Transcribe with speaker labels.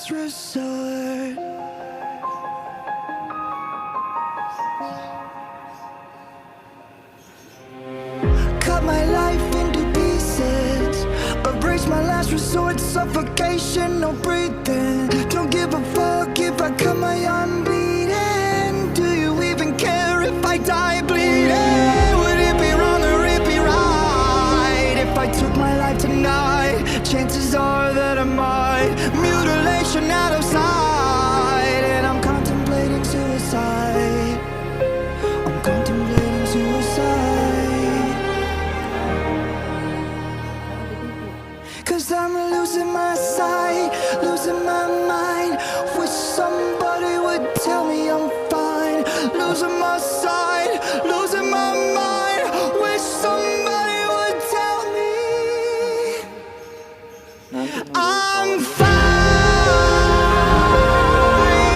Speaker 1: last resort. Cut my life into pieces, erase my last resort. Suffocation, no breathing. Don't give a fuck if I cut my arm bleeding. Do you even care if I die bleeding? Would it be wrong or it be right if I took my life tonight? Chances are that I might. Mutilation out of sight, and I'm contemplating suicide. I'm contemplating suicide. 'Cause I'm losing my sight, losing my mind. Wish somebody would tell me I'm fine. Losing my sight.